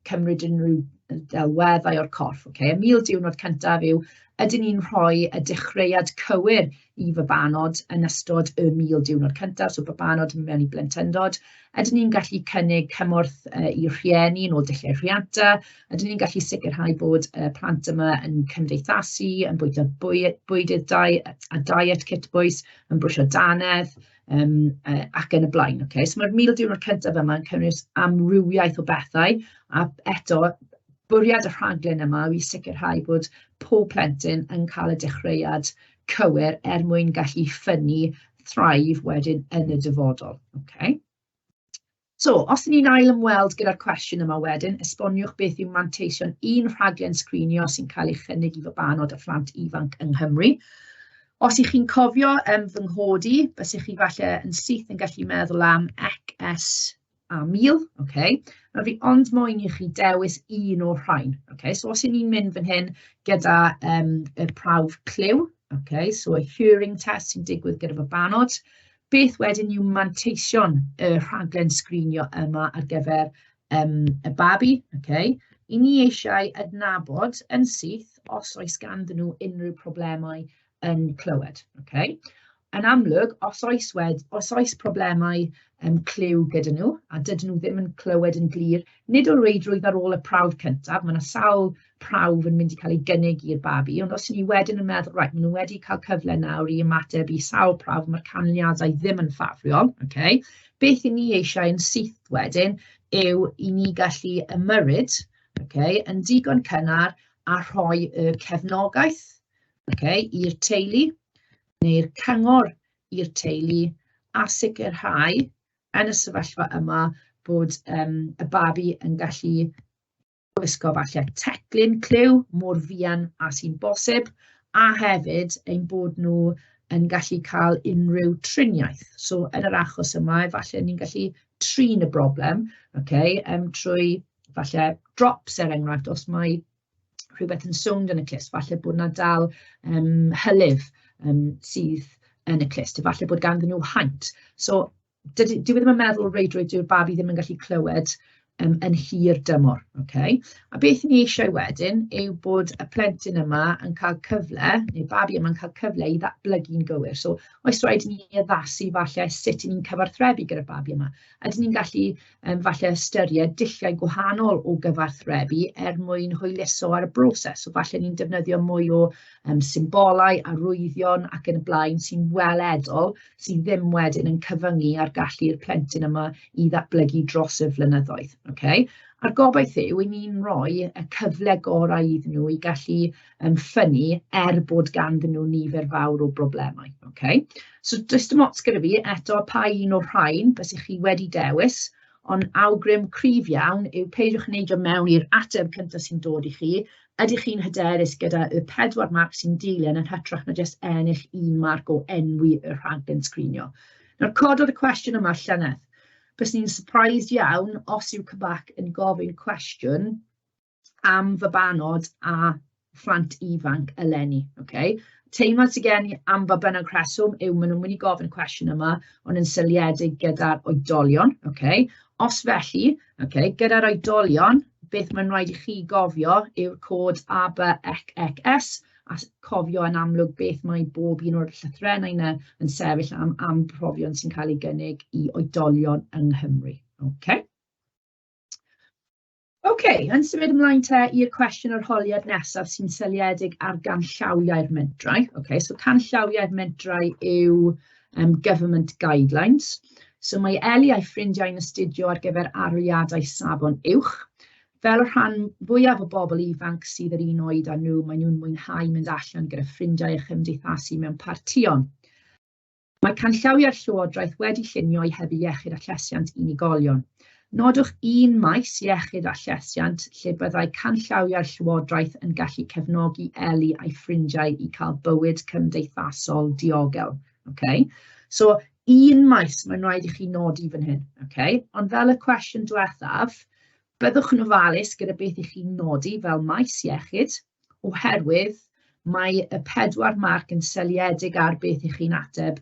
cymryd unrhyw delweddau o'r corff. Okay? Y 1000 diwrnod cyntaf yw, ydyn ni'n rhoi y dechreuad cywir i babanod yn ystod y 1000 diwrnod cyntaf, so babanod yn mewn i blentyndod. Ydyn ni'n gallu cynnig cymorth i'r rhieni yn ôl dulliau rhianta. Ydyn ni'n gallu sicrhau bod y plant yma yn cymdeithasu, yn bwyta bwydydd a diet kit bwys, yn brwsio danedd. ac yn y blaen. Okay? So mae'r 1000 diwrnod cyntaf yma yn cynnwys amrywiaeth o bethau, a eto, bwriad y rhaglen yma yw i sicrhau bod pob plentyn yn cael y dechreuad cywir mwyn gallu ffynnu thraif wedyn yn y dyfodol. Okay? So, os ni'n ail ymweld gyda'r cwestiwn yma wedyn, esboniwch beth yw manteision un rhaglen sgrinio sy'n cael ei chynnig i fabanod a phlant ifanc yng Nghymru. Os ych chi'n cofio fy nghodi, bysych chi falle yn syth yn gallu meddwl am ECS a 1000, okay? Mae fi ond moyn i chi dewis un o'r rhain. Okay? So, os ni'n mynd fan hyn gyda y prawf cliw, okay? So a hearing test sy'n digwydd gyda fabanod, beth wedyn yw manteision y rhaglen sgrinio yma ar gyfer y babi, okay? I ni eisiau adnabod yn syth os oes ganddyn nhw unrhyw problemau yn clywed. Okay? Yn amlwg, os oes problemau cliw gyda nhw, a dydyn nhw ddim yn clywed yn glir, nid o reidrwydd ar ôl y prawf cyntaf, mae yna sawl prawf yn mynd i cael ei gynnig i'r babi, ond os ni wedyn yn meddwl, right, maen nhw wedi cael cyfle nawr i ymateb i sawl prawf, mae'r canlyniadau ddim yn ffafriol, okay? Beth i ni eisiau yn syth wedyn yw i ni gallu ymyrryd, okay, yn digon cynnar a rhoi y cefnogaeth, okay, i'r teulu, neu'r cyngor i'r teulu, a sicrhau yn y sefyllfa yma bod y babi yn gallu gwisgo falle teclyn cliw mor fuan a sy'n bosib, a hefyd ein bod nhw yn gallu cael unrhyw triniaeth. So yn yr achos yma, falle ni'n gallu trin y broblem, okay, trwy falle drops enghraifft, os mae rhywbeth yn sownd yn y clust, falle bod yna dal hylif sydd yn y clust, falle bod ganddyn nhw haint. So, dwi ddim yn meddwl reidrwydd dyw'r babi ddim yn gallu clywed yn hir dymor. Okay? A beth ni eisiau wedyn yw bod y plentyn yma yn cael cyfle, neu babi yma yn cael cyfle i ddatblygu'n gywir. So, oes rhaid ni addasu falle sut ni'n cyfarthrebu gyda'r babi yma. Ydyn ni'n gallu falle ystyried dulliau gwahanol o gyfarthrebu mwyn hwyluso ar y broses. So, falle ni'n defnyddio mwy o symbolau, arwyddion ac yn y blaen sy'n weledol, sy'n ddim wedyn yn cyfyngu ar gallu'r plentyn yma i ddatblygu dros y flynyddoedd. Okay? A'r gobaith yw i ni'n rhoi y cyfle gorau iddyn nhw i gallu ffynnu bod ganddyn nhw nifer fawr o broblemau. Okay? So, does dim ots gyda fi eto pa un o'r rhain bysych chi wedi dewis, ond awgrym cryf iawn yw peidiwch yn neidio mewn i'r ateb cyntaf sy'n dod i chi. Ydych chi'n hyderus gyda y 4 marc sy'n dilyn yn hytrach na jyst ennill 1 marc o enwi y rhaglen sgrinio. Nawr, cododd y cwestiwn yma llynedd. Bys ni'n surprised iawn os yw cybac yn gofyn cwestiwn am fabanod a phlant ifanc eleni. Okay? Teimlad sydd gen i am bynnag rheswm yw maen nhw'n mynd i gofyn y cwestiwn yma, ond yn syliedig gyda'r oedolion. Okay? Os felly, okay, gyda'r oedolion, beth mae'n rhaid i chi gofio yw'r cod ABECS, a cofio yn amlwg beth mae bob un o'r llythrennau yna yn sefyll am profion sy'n cael ei gynnig i oedolion yng Nghymru. Okay. Okay, yn symud ymlaen te i'r cwestiwn arholiad nesaf sy'n syliedig ar ganllawiau'r mentrau. Okay, so canllawiau'r mentrau yw government guidelines. So mae Eli a'i ffrindiau'n astudio ar gyfer arholiadau safon uwch. Fel y rhan fwyaf o bobl ifanc sydd yr un oed â nhw, maen nhw'n mwynhau mynd allan gyda ffrindiau a chymdeithasu mewn partion. Mae canllawiau'r llywodraeth wedi llunio i hybu iechyd a llesiant unigolion. Nodwch un maes iechyd a llesiant lle byddai canllawiau'r llywodraeth yn gallu cefnogi Eli a'i ffrindiau i cael bywyd cymdeithasol diogel. Okay? So, un maes mae'n rhaid i chi nodi fan hyn. Okay? Ond fel y cwestiwn diwethaf, byddwch yn ofalus gyda beth i chi'n nodi fel maes iechyd, oherwydd mae y 4 marc yn syliedig ar beth i chi'n ateb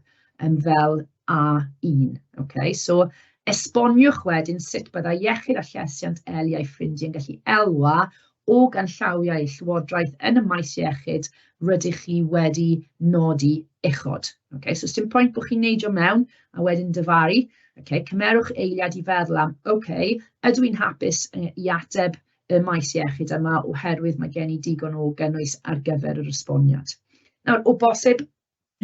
fel A1. Okay? So, esboniwch wedyn sut byddai iechyd a llesiant Eli a'i ffrindiau yn gallu elwa o ganllawiau llywodraeth yn y maes iechyd rydych chi wedi nodi uchod. Okay? So, dim pwynt bod chi'n neidio mewn a wedyn dyfaru. Okay, cymerwch eiliad i feddwl am, okay, ydw i'n hapus i ateb y maes iechyd yma oherwydd mae gen i digon o gynnwys ar gyfer yr esboniad. Nawr, o bosib,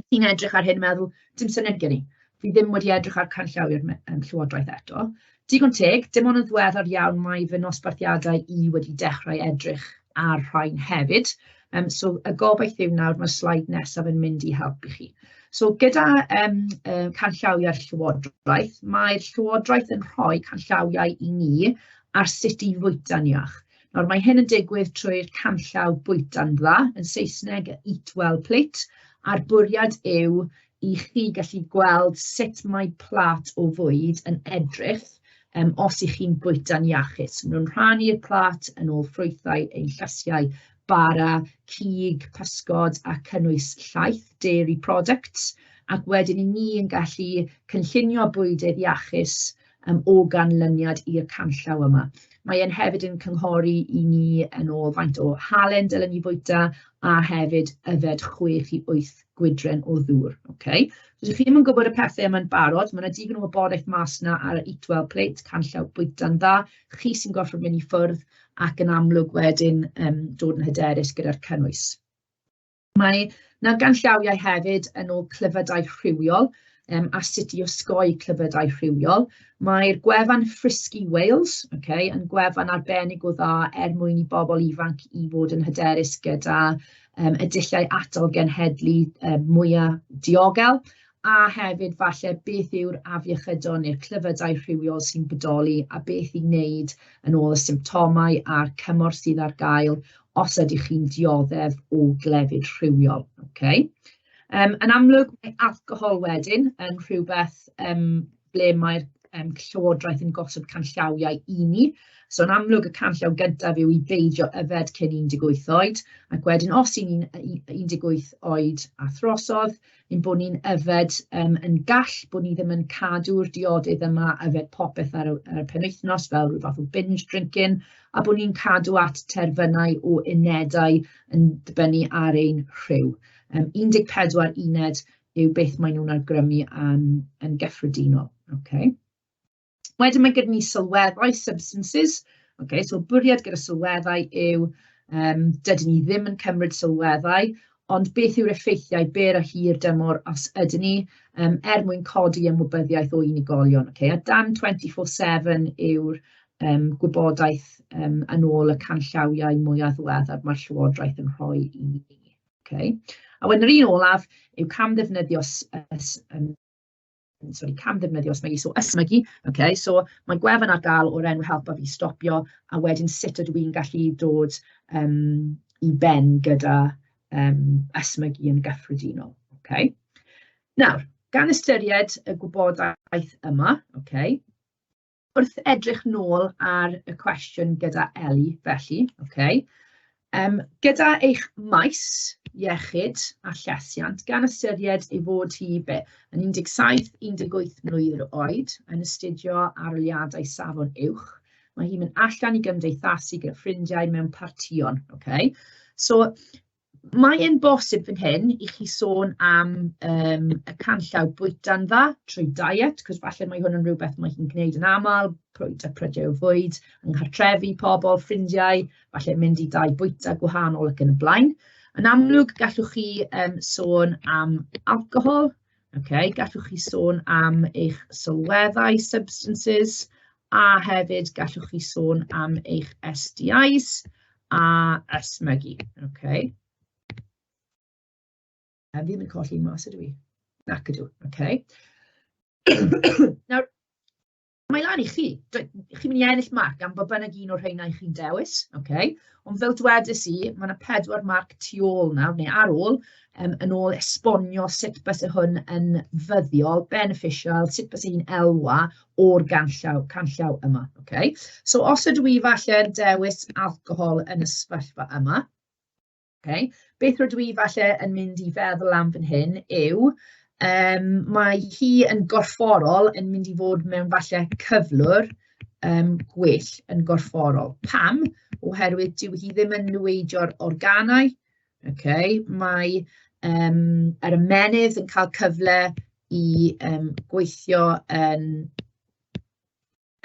chi'n edrych ar hyn meddwl, dim syniad gen i. fi ddim wedi edrych ar canllawiau'r Llywodraeth eto. Digon teg, dim ond yn ddiweddar iawn mae fy nosbarthiadau i wedi dechrau edrych ar rhain hefyd. So y gobaith yw nawr mae'r sleid nesaf yn mynd i helpu chi. So gyda canllawiau'r Llywodraeth, mae'r Llywodraeth yn rhoi canllawiau i ni ar sut i fwyta'n iach. Nawr mae hyn yn digwydd trwy'r canllaw bwyta'n dda, yn Saesneg Eat Well Plate, a'r bwriad yw i chi gallu gweld sut mae plat o fwyd yn edrych os ych chi'n bwyta'n iachus. Nhw'n rhannu'r plat yn ôl ffrwythau ein llysiau bara, cig, pysgod a cynnwys llaeth, dairy products, ac wedyn ni yn gallu cynllunio bwydydd iachus o ganlyniad i'r canllaw yma. Mae e'n hefyd yn cynghori i ni yn ôl faint o halen dylen ni fwyta a hefyd yfed 6 i 8 gwydren o ddŵr. Okay? So, os chi ddim yn gwybod y pethau yma'n barod, mae yna digon o wybodaeth mas yna ar y Eat Well Plate, canllaw bwyta'n dda, chi sy'n gorfod mynd i ffwrdd ac yn amlwg wedyn dod yn hyderus gyda'r cynnwys. Mae yna ganllawiau hefyd yn ôl clyfydau rhywiol a sut i osgoi clyfydau rhywiol. Mae'r gwefan Frisky Wales yn gwefan arbennig o dda mwyn i bobl ifanc i fod yn hyderus gyda y dulliau atal genhedlu mwyaf diogel, a hefyd falle beth yw'r afiechydon neu'r clyfydau rhywiol sy'n bodoli a beth i wneud yn ôl y symptomau a'r cymorth sydd ar gael os ydych chi'n dioddef o glefyd rhywiol. Okay? Yn amlwg, mae alcohol wedyn yn rhywbeth ble mae'r Llywodraeth yn gosod canllawiau i ni. So yn amlwg y canllaw gyntaf yw i beidio yfed cyn 18 oed, ac wedyn os y'n 18 oed a throsodd, ein bod ni'n yfed yn gall, bod ni ddim yn cadw'r diodydd yma yfed popeth ar y penwythnos fel rhyw fath o binge drinking, a bod ni'n cadw at terfynau o unedau yn dibynnu ar ein rhyw. 14 uned yw beth maen nhw'n awgrymu yn gyffredinol. Okay. Wedyn mae gyda ni sylweddau, substances. Okay, so bwriad gyda sylweddau yw dydyn ni ddim yn cymryd sylweddau, ond beth yw'r effeithiau byr a hir dymor os ydyn ni mwyn codi ymwybyddiaeth o unigolion. Okay. A dan 24/7 yw'r gwybodaeth yn ôl y canllawiau mwyaf ddiweddar mae'r Llywodraeth yn rhoi i ni. Okay. A wedyn yr un olaf yw cam ddefnyddio ysmygu. Okay, so mae gwefan ar gael o'r enw helpa fi stopio, a wedyn sut ydw i'n gallu dod i ben gyda ysmygu yn gyffredinol. Okay. Nawr, gan ystyried y gwybodaeth yma, okay, wrth edrych nôl ar y cwestiwn gyda Eli felly, okay, gyda eich maes, iechyd a llesiant, gan ystyried ei fod hi yn 17-18 mlwydd oed, yn astudio aroliadau safon uwch, mae hi'n mynd allan i gymdeithasu gyda ffrindiau mewn partïon. Okay? So, mae e'n bosib fan hyn i chi sôn am y canllaw bwyta'n dda trwy diet, cos falle mae hwn yn rhywbeth mae chi'n gwneud yn aml, prydiau o fwyd, yng nghartrefi pobl, ffrindiau, falle mynd i dau bwyta gwahanol ac yn y blaen. Yn amlwg, gallwch chi sôn am alcohol, okay? Gallwch chi sôn am eich sylweddau, substances, a hefyd gallwch chi sôn am eich STIs a ysmygu. Okay? Fi ddim yn colli mas ydw i. Nac ydw, okay. Nawr, mae lan i chi. Chi'n mynd i ennill marc am bod bynnag un o'r rheina i chi'n dewis, okay. Ond fel dwedais i, mae yna 4 marc tu ôl nawr, neu ar ôl, yn ôl esbonio sut byse hwn yn fyddiol, beneficial, sut byse hi'n elwa o'r canllaw yma. Okay. So os ydw i falle dewis alcohol yn y sefyllfa yma, okay, beth rydw i falle yn mynd i feddwl am fan hyn yw, mae hi yn gorfforol yn mynd i fod mewn falle cyflwr gwell yn gorfforol. Pam? Oherwydd dyw hi ddim yn newidio'r organau. Okay. Mae yr ymenydd yn cael cyfle i gweithio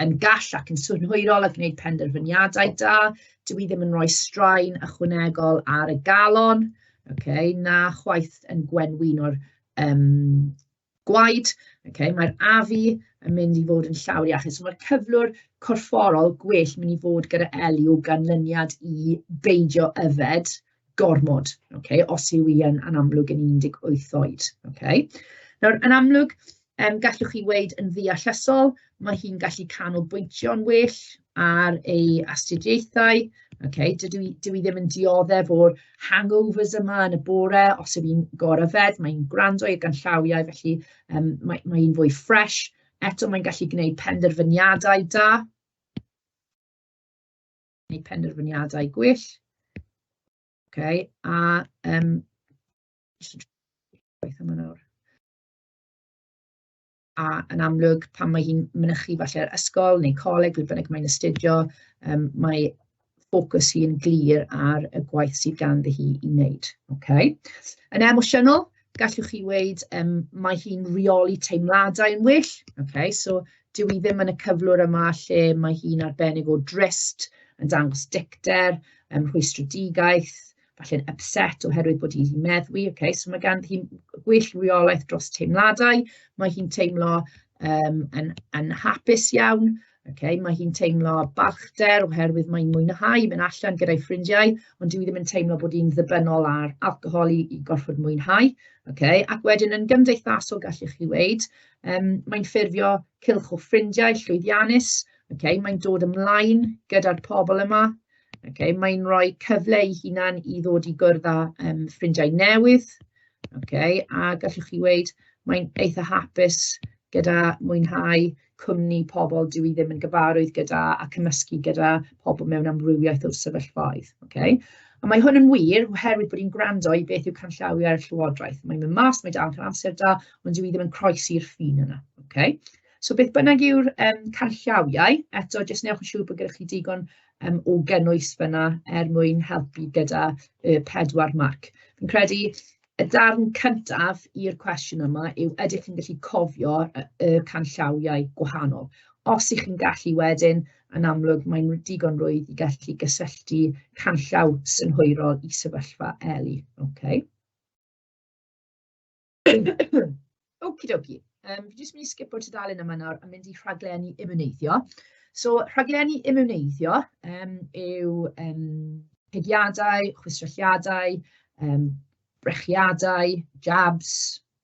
yn gall ac yn swynhwyrol a gwneud penderfyniadau da. Dyw hi ddim yn rhoi straen ychwanegol ar y galon, okay, na chwaith yn gwenwyn o'r gwaed, Okay? Mae'r afu yn mynd i fod yn llawer iachus. So mae'r cyflwr corfforol gwell mynd i fod gyda eli o ganlyniad i beidio yfed gormod, okay? Os yw i yn amlwg yn 18 oed. Okay? Nawr, yn amlwg, gallwch chi weid yn ddeallusol, mae hi'n gallu canolbwyntio'n well ar ei astudiaethau. Okay? Dwi ddim yn dioddef o'r hangovers yma yn y bore, os yw hi'n goryfed, mae'n gwrando i'r ganllawiau, felly mae hi'n fwy ffres. Eto, mae'n gallu gwneud penderfyniadau da. Neu penderfyniadau gwell. Okay? A yn amlwg, pan mae hi'n mynychu falle'r ysgol neu coleg, fe bynnag mae'n astudio, mae ffocws hi'n glir ar y gwaith sydd ganddi hi i wneud. Okay? Yn emosiynol, gallwch chi weid mae hi'n reoli teimladau yn well. Okay? So, dyw hi ddim yn y cyflwr yma lle mae hi'n arbennig o drist, yn dangos dicter, rhwystredigaeth, falle'n upset oherwydd bod hi wedi meddwi. Okay? So mae gan hi gwell reolaeth dros teimladau, mae hi'n teimlo yn hapus iawn. Okay? Mae hi'n teimlo balchder oherwydd mae'n mwynhau, mynd allan gyda'i ffrindiau, ond dwi ddim yn teimlo bod hi'n ddibynnol ar alcohol i gorfod mwynhau. Okay? Ac wedyn yn gymdeithasol gallwch chi weid, mae'n ffurfio cylch o ffrindiau llwyddiannus. Okay? Mae'n dod ymlaen gyda'r pobl yma. Okay? Mae'n rhoi cyfle i hunan i ddod i gwrdd â ffrindiau newydd. Okay? A gallwch chi weid, mae'n eitha hapus gyda mwynhau cwmni pobl dwi ddim yn gyfarwydd gyda a cymysgu gyda pobl mewn amrywiaeth o'r sefyllfaoedd. Okay? A mae hwn yn wir oherwydd bod hi'n gwrando i beth yw canllawiau'r llywodraeth. Mae'n mynd mas, mae dal yn amser da, ond dwi ddim yn croesi'r ffin yna. Okay? So beth bynnag yw'r canllawiau, eto jyst newch yn siŵr bod gyda chi digon o gynnwys fyna mwyn helpu gyda y 4 marc. Fi'n credu y darn cyntaf i'r cwestiwn yma yw ydych chi'n gallu cofio y canllawiau gwahanol. Os ych chi'n gallu wedyn, yn amlwg mae'n digon rwydd i gallu gysylltu canllaw synhwyrol i sefyllfa eli. Okay. Okidoki. Fi jyst mynd i sgipo'r tudalen yma nawr a mynd i rhaglenni imwneiddio. So, rhaglenni imwneiddio yw pigiadau, chwistrelliadau, brechiadau, jabs,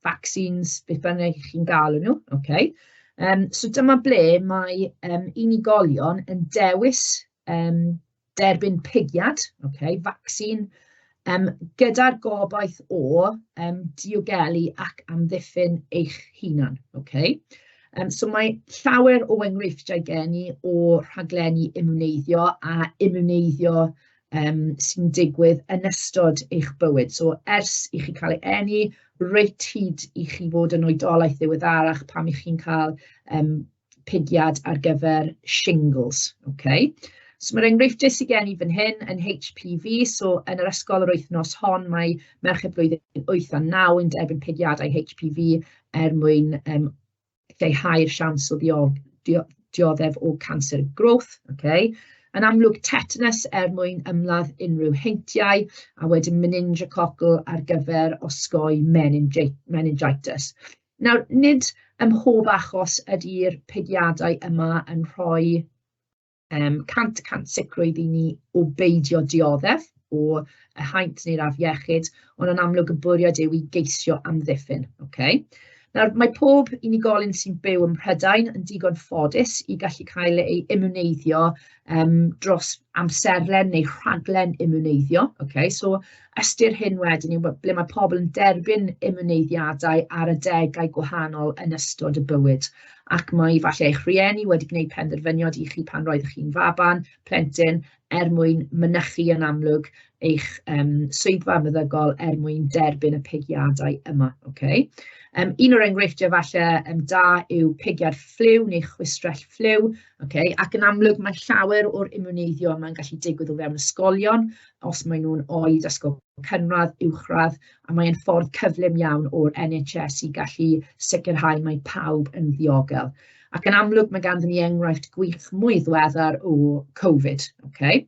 vaccines, beth bynnag chi'n galw nhw. Okay. So dyma ble mae unigolion yn dewis derbyn pigiad, okay, vaccine, gyda'r gobaith o diogelu ac amddiffyn eich hunan. Okay. So mae llawer o enghreifftiau gen i o rhaglenni imwneiddio a imwneiddio sy'n digwydd yn ystod eich bywyd. So, ers i chi cael ei eni, reit hyd i chi fod yn oedolaeth ddiweddarach pam i chi'n cael pigiad ar gyfer shingles. Okay? So, mae'r enghreifftiau sydd gen i fan hyn yn HPV. So, yn yr ysgol yr wythnos hon, mae merched blwyddyn 8 a 9 yn derbyn pigiadau HPV mwyn lleihau'r siawns o dioddef o canser groth. Okay? Yn amlwg tetanus mwyn ymladd unrhyw heintiau, a wedyn meningococcal ar gyfer osgoi meningitis. Nawr, nid mhob achos ydy'r pigiadau yma yn rhoi 100% sicrwydd i ni o beidio dioddef o y haint neu'r afiechyd, ond yn amlwg y bwriad yw i geisio amddiffyn. Okay? Nawr, mae pob unigolyn sy'n byw ym Mhrydain yn digon ffodus i gallu cael ei imwneiddio dros amserlen neu rhaglen imwneiddio. Okay? So, ystyr hyn wedyn yw ble mae pobl yn derbyn imwneiddiadau ar adegau gwahanol yn ystod y bywyd. Ac mae falle eich rhieni wedi gwneud penderfyniad i chi pan roeddech chi'n faban, plentyn, mwyn mynychu yn amlwg eich swyddfa meddygol mwyn derbyn y pigiadau yma. Okay? Un o'r enghreifftiau falle da yw pigiad ffliw neu chwistrell ffliw. Okay? Ac yn amlwg mae llawer o'r imwneiddio yma'n gallu digwydd o fewn ysgolion, os maen nhw'n oed ysgol cynradd, uwchradd, a mae'n ffordd cyflym iawn o'r NHS i gallu sicrhau mae pawb yn ddiogel. Ac yn amlwg mae ganddyn ni enghraifft gwych mwy ddiweddar o Covid. Okay?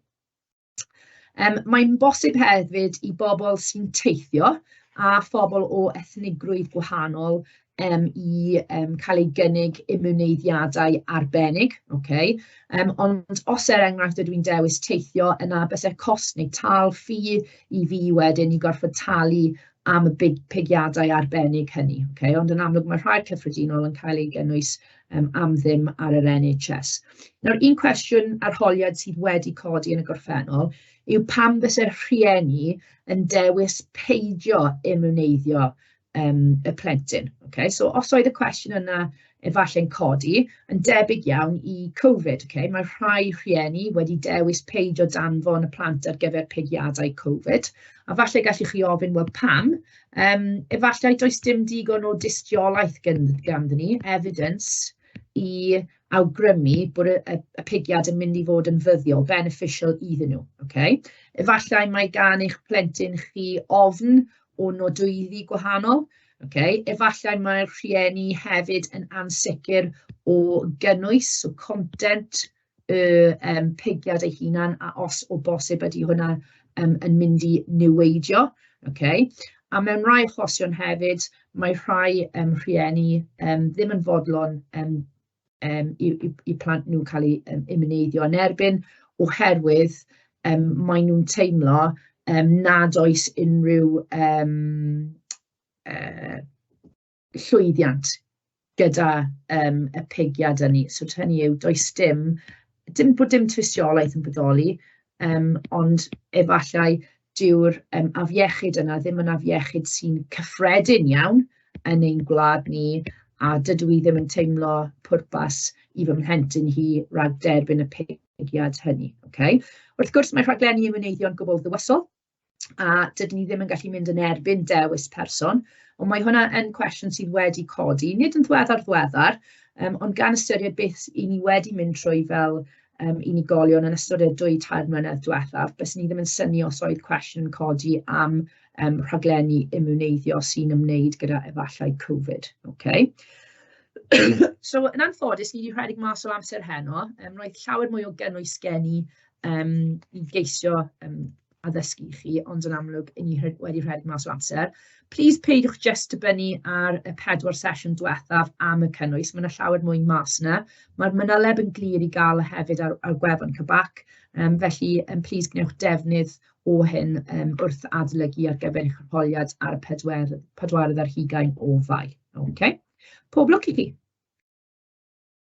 Mae'n bosib hefyd i bobl sy'n teithio a phobl o ethnigrwydd gwahanol i cael ei gynnig imwneiddiadau arbennig. Okay? Ond os enghraifft ydw i'n dewis teithio, yna bysau'r cost neu tal ffi i fi wedyn i gorfod talu am y pigiadau arbennig hynny. Okay? Ond yn amlwg mae rhai cyffredinol yn cael ei gynnwys am ddim ar yr NHS. Nawr, un cwestiwn arholiad sydd wedi codi yn y gorffennol yw pam bysau'r rhieni yn dewis peidio imwneiddio y plentyn. Okay? So, os oedd y cwestiwn yna efallai'n codi, yn debyg iawn i Covid. Okay? Mae rhai rhieni wedi dewis peidio danfon y plant ar gyfer pigiadau Covid. A falle gallwch chi ofyn, wel pam? Efallai does dim digon o dystiolaeth ganddyn ni, evidence, i awgrymu bod y pigiad yn mynd i fod yn fyddiol, beneficial iddyn nhw. Okay? Efallai mae gan eich plentyn chi ofn o nodwyddi gwahanol. Okay? Efallai mae'r rhieni hefyd yn ansicr o gynnwys, o content y pigiad ei hunan, a os o bosib ydy hwnna yn mynd i niweidio. Okay? A mewn rhai achosion hefyd, mae rhai rhieni ddim yn fodlon i plant nhw cael ei imwneiddio yn erbyn, oherwydd maen nhw'n teimlo nad oes unrhyw llwyddiant gyda y pigiad yna. So hynny yw, does dim bod dim tystiolaeth yn bodoli, ond efallai dyw'r afiechyd yna ddim yn afiechyd sy'n cyffredin iawn yn ein gwlad ni, a dydw i ddim yn teimlo pwrpas i fy mhlentyn hi rhag derbyn y pigiad hynny. Okay? Wrth gwrs, mae rhaglenni imwneiddio yn gwbl ddywysol, a dydyn ni ddim yn gallu mynd yn erbyn dewis person, ond mae hwnna yn cwestiwn sydd wedi codi, nid yn ddiweddar, ond gan ystyried beth i ni wedi mynd trwy fel unigolion yn ystod y 2-3 mlynedd diwethaf, byswn ni ddim yn synnu os oedd cwestiwn yn codi am rhaglenni imwneiddio sy'n ymwneud gyda efallai Covid. Okay? So, yn anffodus, ni wedi rhedeg mas o amser heno. Roedd llawer mwy o gynnwys gen i geisio addysgu chi, ond yn amlwg, ni wedi rhedeg mas o amser. Please peidiwch jyst dibynnu ar y 4 sesiwn diwethaf am y cynnwys. Mae yna llawer mwy mas yna. Mae'r manyleb yn glir i gael hefyd ar gwefan Cybac. Felly, please gnewch defnydd o hyn wrth adolygu ar gyfer eich arholiad ar y 4 ar 20 o Fai. Okay? Pob lwc i chi!